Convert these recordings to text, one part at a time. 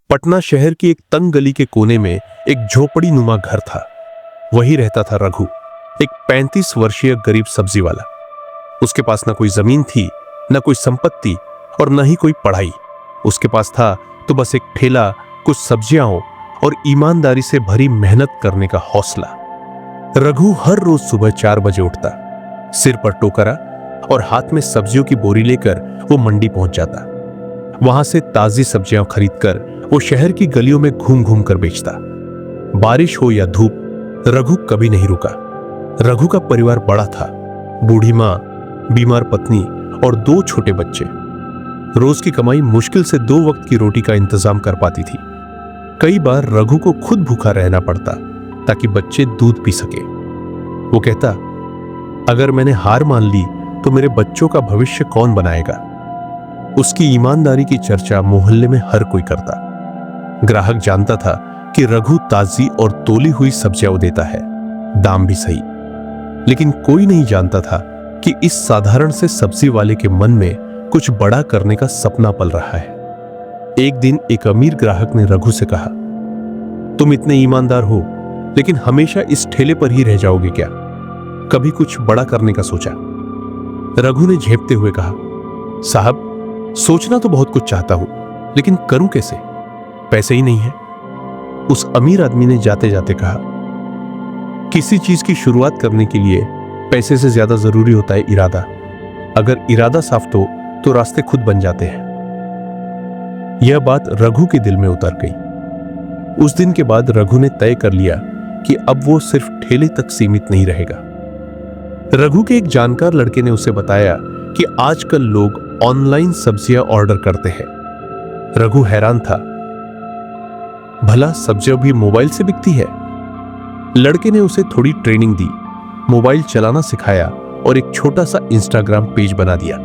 पटना शहर की एक तंग गली के कोने में एक झोपड़ी नुमा घर था। वही रहता था रघु, एक 35 वर्षीय गरीब सब्जी वाला। उसके पास ना कोई जमीन थी, ना कोई संपत्ति और ना ही कोई पढ़ाई। उसके पास था तो बस एक ठेला, कुछ सब्जियां और ईमानदारी से भरी मेहनत करने का हौसला। रघु हर रोज सुबह 4 बजे उठता, सिर पर टोकरा और हाथ में सब्जियों की बोरी लेकर वो मंडी पहुंच जाता। वहां से ताजी सब्जियां खरीदकर वो शहर की गलियों में घूम घूम कर बेचता। बारिश हो या धूप, रघु कभी नहीं रुका। रघु का परिवार बड़ा था, बूढ़ी मां, बीमार पत्नी और 2 छोटे बच्चे। रोज की कमाई मुश्किल से 2 वक्त की रोटी का इंतजाम कर पाती थी। कई बार रघु को खुद भूखा रहना पड़ता ताकि बच्चे दूध पी सके। वो कहता, अगर मैंने हार मान ली तो मेरे बच्चों का भविष्य कौन बनाएगा। उसकी ईमानदारी की चर्चा मोहल्ले में हर कोई करता। ग्राहक जानता था कि रघु ताजी और तोली हुई सब्जियां देता है, दाम भी सही। लेकिन कोई नहीं जानता था कि इस साधारण से सब्जी वाले के मन में कुछ बड़ा करने का सपना पल रहा है। एक दिन एक अमीर ग्राहक ने रघु से कहा, तुम इतने ईमानदार हो लेकिन हमेशा इस ठेले पर ही रह जाओगे क्या? कभी कुछ बड़ा करने का सोचा? रघु ने झेपते हुए कहा, साहब, सोचना तो बहुत कुछ चाहता हूं, लेकिन करूं कैसे? पैसे ही नहीं है। उस अमीर आदमी ने जाते जाते कहा, किसी चीज की शुरुआत करने के लिए पैसे से ज्यादा जरूरी होता है इरादा। अगर इरादा साफ तो रास्ते खुद बन जाते हैं। यह बात रघु के दिल में उतर गई। उस दिन के बाद रघु ने तय कर लिया कि अब वो सिर्फ ठेले तक सीमित नहीं रहेगा। रघु के एक जानकार लड़के ने उसे बताया कि आजकल लोग ऑनलाइन सब्जियां ऑर्डर करते हैं। रघु हैरान था, भला सब्जियां भी मोबाइल से बिकती है? लड़के ने उसे थोड़ी ट्रेनिंग दी, मोबाइल चलाना सिखाया और एक छोटा सा इंस्टाग्राम पेज बना दिया।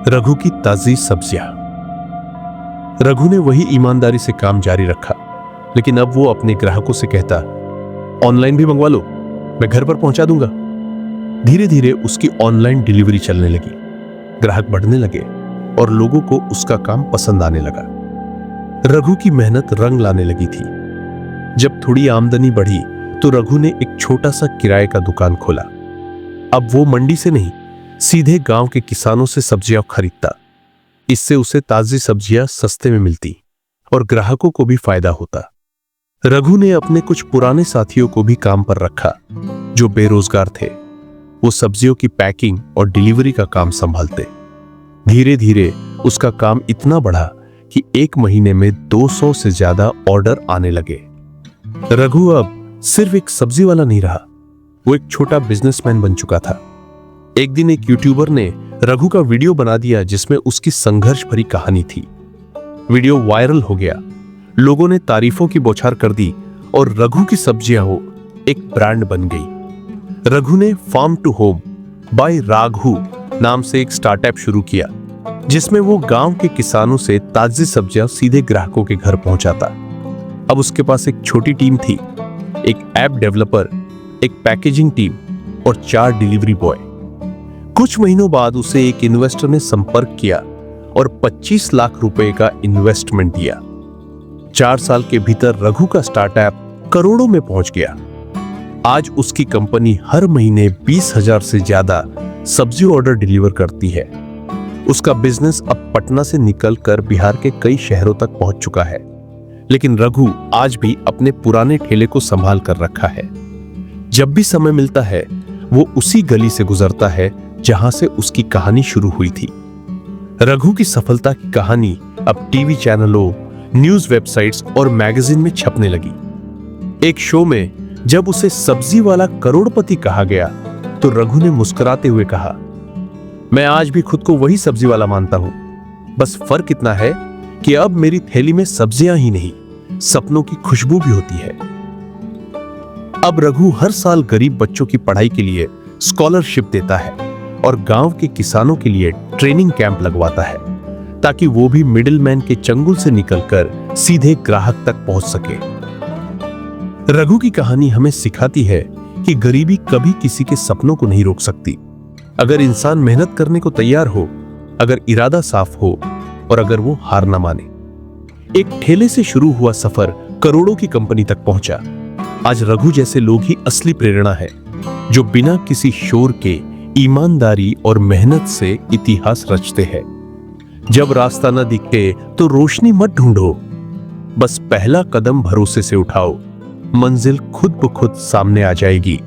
रघु की ताजी सब्जियां। रघु ने वही ईमानदारी से काम जारी रखा, लेकिन अब वो अपने ग्राहकों से कहता, ऑनलाइन भी मंगवा लो, मैं घर पर पहुंचा दूंगा। धीरे धीरे उसकी ऑनलाइन डिलीवरी चलने लगी, ग्राहक बढ़ने लगे और लोगों को उसका काम पसंद आने लगा। रघु की मेहनत रंग लाने लगी थी। जब थोड़ी आमदनी बढ़ी तो रघु ने एक छोटा सा किराए का दुकान खोला। अब वो मंडी से नहीं, सीधे गांव के किसानों से सब्जियां खरीदता। इससे उसे ताजी सब्जियां सस्ते में मिलती और ग्राहकों को भी फायदा होता। रघु ने अपने कुछ पुराने साथियों को भी काम पर रखा जो बेरोजगार थे। वो सब्जियों की पैकिंग और डिलीवरी का काम संभालते। धीरे धीरे उसका काम इतना बढ़ा कि एक महीने में 200 से ज्यादा ऑर्डर आने लगे। रघु अब सिर्फ एक सब्जी वाला नहीं रहा, वो एक छोटा बिजनेसमैन बन चुका था। एक दिन एक यूट्यूबर ने रघु का वीडियो बना दिया जिसमें उसकी संघर्ष भरी कहानी थी। वीडियो वायरल हो गया, लोगों ने तारीफों की बौछार कर दी और रघु की सब्जियां हो एक ब्रांड बन गई। रघु ने farm to home by Raghu नाम से एक स्टार्टअप शुरू किया, जिसमें वो गांव के किसानों से ताजी सब्जियां सीधे ग्राहकों के घर पहुंचाता। अब उसके पास एक छोटी टीम थी, एक ऐप डेवलपर, एक पैकेजिंग टीम और 4 डिलीवरी बॉय। कुछ महीनों बाद उसे एक इन्वेस्टर ने संपर्क किया और 25 लाख रुपए का इन्वेस्टमेंट दिया। 4 साल के भीतर रघु का स्टार्टअप करोड़ों में पहुंच गया। आज उसकी कंपनी हर महीने 20,000 से ज्यादा सब्जी ऑर्डर डिलीवर करती है। उसका बिजनेस अब पटना से निकलकर बिहार के कई शहरों तक पहुंच चुका है। लेकिन रघु आज भी अपने पुराने ठेले को संभाल कर रखा है। जब भी समय मिलता है वो उसी गली से गुजरता है जहां से उसकी कहानी शुरू हुई थी। रघु की सफलता की कहानी अब टीवी चैनलों, न्यूज वेबसाइट्स और मैगजीन में छपने लगी। एक शो में जब उसे सब्जी वाला करोड़पति कहा गया तो रघु ने मुस्कुराते हुए कहा, मैं आज भी खुद को वही सब्जी वाला मानता हूं, बस फर्क इतना है कि अब मेरी थैली में सब्जियां ही नहीं, सपनों की खुशबू भी होती है। अब रघु हर साल गरीब बच्चों की पढ़ाई के लिए स्कॉलरशिप देता है और गांव के किसानों के लिए ट्रेनिंग कैंप लगवाता है, ताकि वो भी मिडिलमैन के चंगुल से निकलकर सीधे ग्राहक तक पहुंच सके। रघु की कहानी हमें सिखाती है कि गरीबी कभी किसी के सपनों को नहीं रोक सकती। अगर इंसान मेहनत करने को तैयार हो, अगर इरादा साफ हो और अगर वो हार ना माने। एक ठेले से शुरू हुआ सफर करोड़ों की कंपनी तक पहुंचा। आज रघु जैसे लोग ही असली प्रेरणा है, जो बिना किसी शोर के ईमानदारी और मेहनत से इतिहास रचते हैं। जब रास्ता न दिखे तो रोशनी मत ढूंढो, बस पहला कदम भरोसे से उठाओ, मंजिल खुद ब खुद सामने आ जाएगी।